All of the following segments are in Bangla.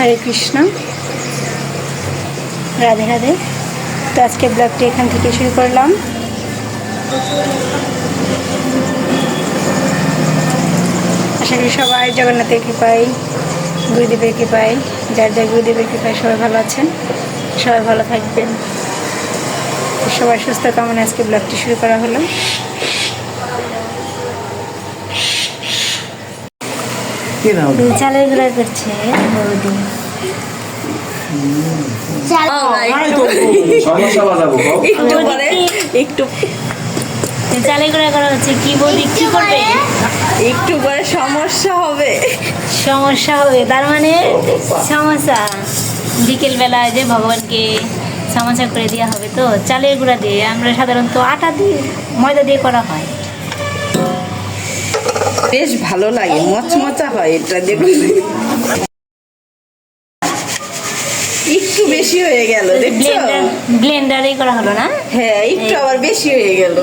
হরে কৃষ্ণ, রাধে রাধে। তো আজকে ব্লগটি এখান থেকে শুরু করলাম। আশা করি সবাই জগন্নাথের কৃপায়, গুরুদেবের কৃপায়, যার যার গুরুদেবের কৃপায় সবাই ভালো আছেন, সবাই ভালো থাকবেন। সবার সুস্থ কামনা আজকে ব্লগটি শুরু করা হলো। চালের গুঁড়া করছে বৌদি। একটু চালের গুঁড়া করা হচ্ছে কি বৌদি, কি করবে? একটু পরে সমস্যা হবে। সমস্যা হবে তার মানে সমস্যা বিকেলবেলায় যে ভগবানকে সমস্যা করে দেওয়া হবে। তো চালের গুঁড়া দিয়ে, আমরা সাধারণত আটা দিয়ে ময়দা দিয়ে করা হয়, বেশ ভালো লাগে, মচমচা হয়। এটা দেখুন একটু বেশি হয়ে গেল, দেখছো? ব্লেন্ডারে করা হলো না? হ্যাঁ, একটু আবার বেশি হয়ে গেল।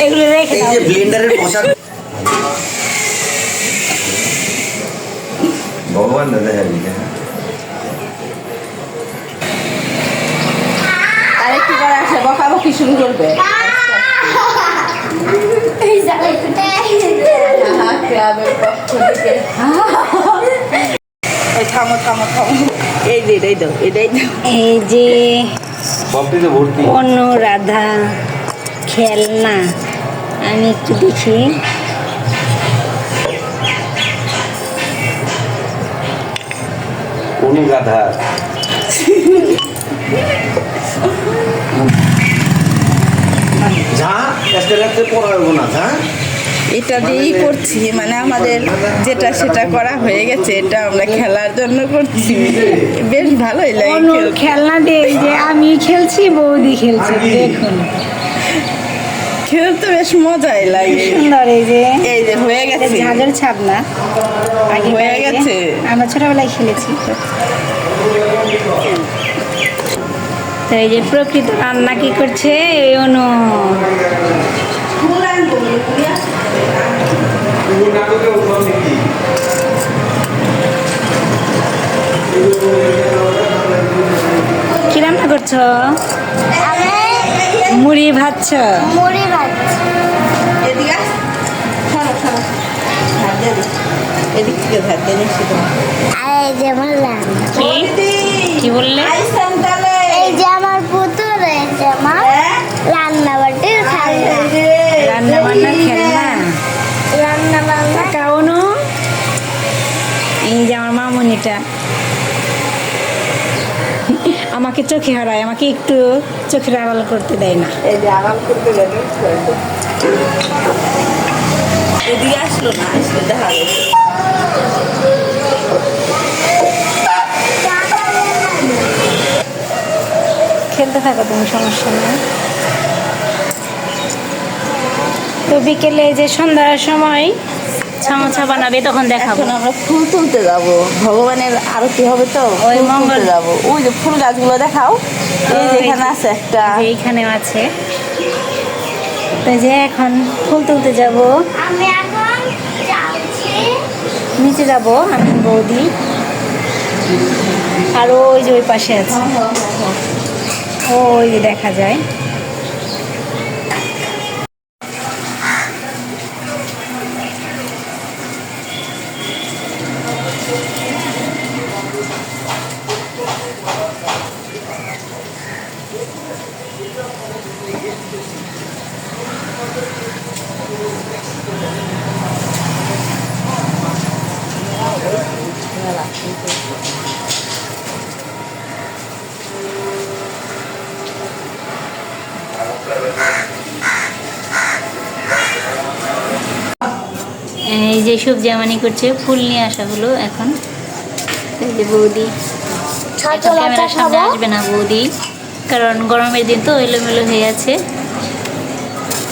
এগুলো রেখে দাও। এই যে ব্লেন্ডারের পোশাক ভগবান দাদা আরেকটু পরে আসে বকাবকি শুরু করবে। থামো থামো থামো, এই যে এটাই দাও, এটাই দাও। এই যে কমপ্লিটে ভর্তি। অনুরাধা খেলনা, আমি একটু দেখি। অনুগাধা যা আজকে রাত্রে পড়াবো না যা। এটা দিয়েই করছি, মানে আমাদের যেটা সেটা করা হয়ে গেছে, এটা আমরা খেলার জন্য করছি। বেশ ভালোই লাগে অনুর খেলনা দিয়ে এই যে আমি খেলছি, বৌদি খেলছে, দেখুন খেলতে বেশ মজাই লাগে। সুন্দর। এই যে হয়ে গেছে, ঝাঁঝের ছাবনা আগে হয়ে গেছে। আমরা ছোটবেলায় খেলেছি। তো এই যে প্রকৃত রান্না কি করছে এই অনু। কি রান্না করছো? মুড়ি ভাজছ? মুড়ি ভাজছি। এদিকে আস, সরো সরো, ধার দিয়ে দিই। এদিক থেকে ধার দিয়ে দিচ্ছি তোমার। আর এই যে আমার রান্না। কি বললে? এই যে আমার পুতুল, এই যে আমার রান্না বাটির খেলনা। রান্না বান্নার খেলনা, রান্না বান্না কাউনু। এই যে আমার মামুনিটা আমাকে চোখে হারায়, আমাকে একটু চোখের আড়াল করতে দেয় না। এই যে আরাম করতে গেলে এদিকে আসলো না, আসলে দেখা গেছে। খেলতে থাকো তুমি, সমস্যা নেই। তো বিকেলে যে সন্ধ্যার সময় সমোসা বানাবে, তখন দেখাবো। এখন আমরা ফুল তুলতে যাব, ভগবানের আরতি হবে তো ওই ফুল মঙ্গল তুলতে যাব। ওই যে ফুল গাছগুলো দেখাও, এই যে এখানে আছে একটা। এইখানেও আছে। তো যে এখন ফুল তুলতে যাব, আমি এখন যাচ্ছি। নিচে যাব আমি, বৌদি, আর ওই যে ওই পাশে আছে, ওই যে দেখা যায়। এই যে সবজি আমানি করছে, ফুল নিয়ে আসা হলো এখন। এই যে বৌদি, ক্যামেরার সামনে আসবে না বৌদি, কারণ গরমের দিন তো এলোমেলো হয়ে আছে।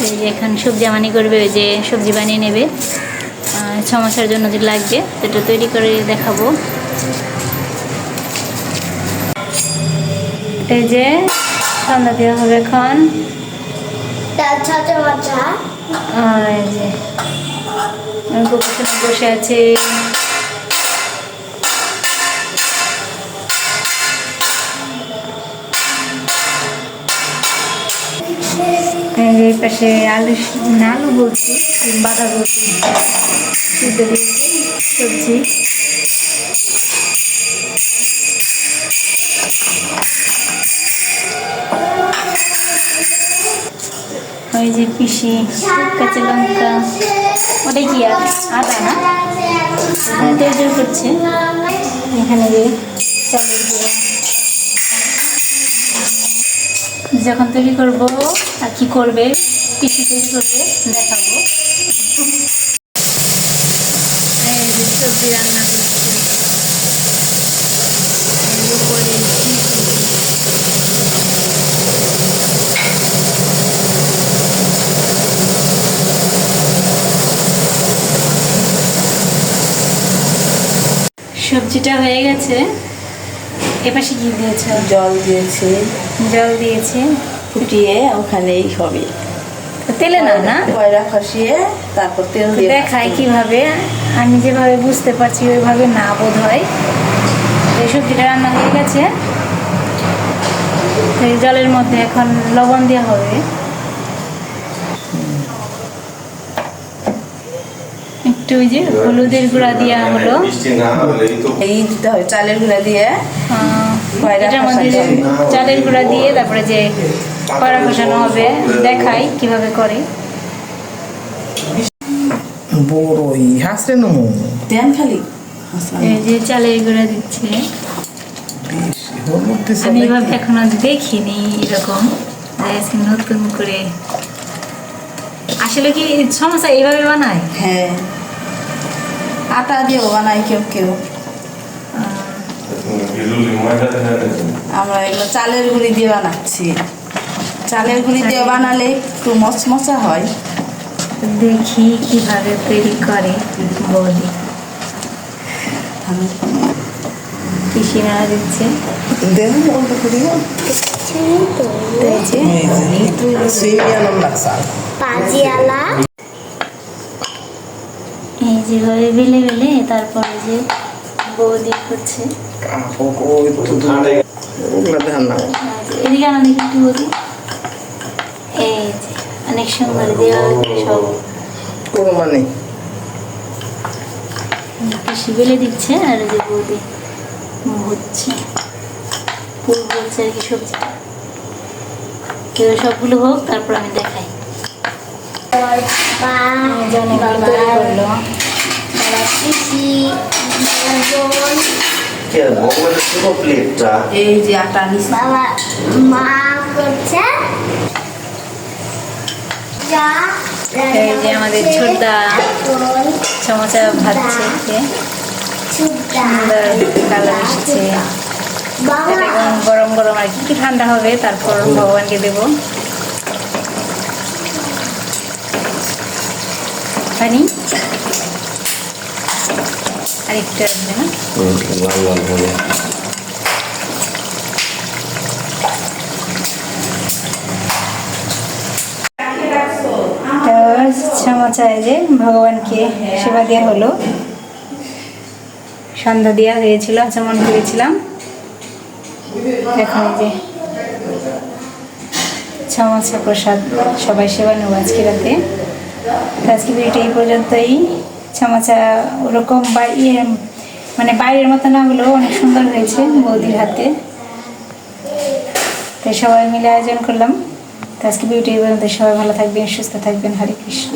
এই যে এখন সবজি আমানি করবে, ওই যে সবজি বানিয়ে নেবে সমস্যার জন্য যে লাগবে সেটা তৈরি করে দেখাবো। এই যে সন্ধ্যা দেওয়া হবে এখন। এই যে বসে আছে। এই যে এই পাশে আলু বলছি বাঁধাকপি সিদ্ধ দিয়েছি সবজি। ওই যে পিসি কাঁচা লঙ্কা ওটাই কি আদা না তৈরি করছে। এখানে যে চালের গুঁড়ো যখন তৈরি করবো আর কি করবে পিসি তৈরি করবে দেখাবো। এই যে সবজি রান্না করছে উপরে সবজিটা হয়ে গেছে। এপাশে কি দিয়েছে? জল দিয়েছি, জল দিয়েছে ফুটিয়ে ওখানেই হবে তেলে না না কয়রা খসিয়ে তারপর তেল দিয়ে দেখাই কিভাবে। আমি যেভাবে বুঝতে পারছি ওইভাবে না বোধ হয়। এই সবজিটা রান্না হয়ে গেছে। তো এই জলের মধ্যে এখন লবণ দেওয়া হবে, একটু ওই যে হলুদের গুঁড়া দেওয়া হলো। এই দিতে হবে চালের গুঁড়া দিয়ে, এটার মধ্যে যে চালের গুঁড়া দিয়ে তারপরে যে কড়া কষানো হবে দেখাই কিভাবে করে। বড়ই হাসরে নমু দেন খালি এই যে চালের গুঁড়া দিচ্ছে। আমি এভাবে এখনো দেখিনি এরকম, আজকে নতুন করে। আসলে কি সমস্যা এইভাবে বানায়? হ্যাঁ, আটা দিয়েও বানাই কেউ কেউ। আমরা এগুলো চালের গুঁড়ি দিয়ে বানাচ্ছি। চালের গুঁড়ি দিয়ে বানালে একটু মচমচা হয়। দেখি কিভাবে তৈরি করে বৌদি। পিসিরা দিচ্ছে দেন অল্প করিও সিমিয়ানম লাগসা পাজিয়ালা এই যেভাবে বেলে বেলে তারপরে যে বৌদি করছে। ওই তো ওগুলা ধান না এদিকে আনা দেখি একটু বৌদি। এই যে অনেক সুন্দর দেওয়া সব কোনো মানে পিসি বেলে দিচ্ছে আর এই যে বৌদি হচ্ছে ফুল হচ্ছে আর কি সবজিটা। তো সবগুলো হোক তারপর আমি দেখাই। তৈরি করলো প্লেটটা এই যে আটা নিচ্ছি, বাবা মা করছে যা এই যে আমাদের ছোটদা সমোসা ভাজছে, সুন্দর কালার এসছে। বাবা এটা এখন গরম গরম আর কি ঠান্ডা হবে তারপর ভগবানকে দেব। পানি আরেকটু আসবে না? লাল লাল হবে। সমোসায় যে ভগবানকে সেবা দেওয়া হলো, সন্ধ্যা দেওয়া হয়েছিল, আচমন করেছিলাম। এখন যে সমোসা প্রসাদ সবাই সেবা নেব আজকে রাতে। আজকে ভিডিওটা এই পর্যন্তই। সমোসা ওরকম মানে বাইরের মতো না হলেও অনেক সুন্দর হয়েছে বৌদির হাতে। তাই সবাই মিলে আয়োজন করলাম। তো আজকে ভিডিওটা এই পর্যন্ত। সবাই ভালো থাকবেন, সুস্থ থাকবেন। হরে কৃষ্ণ।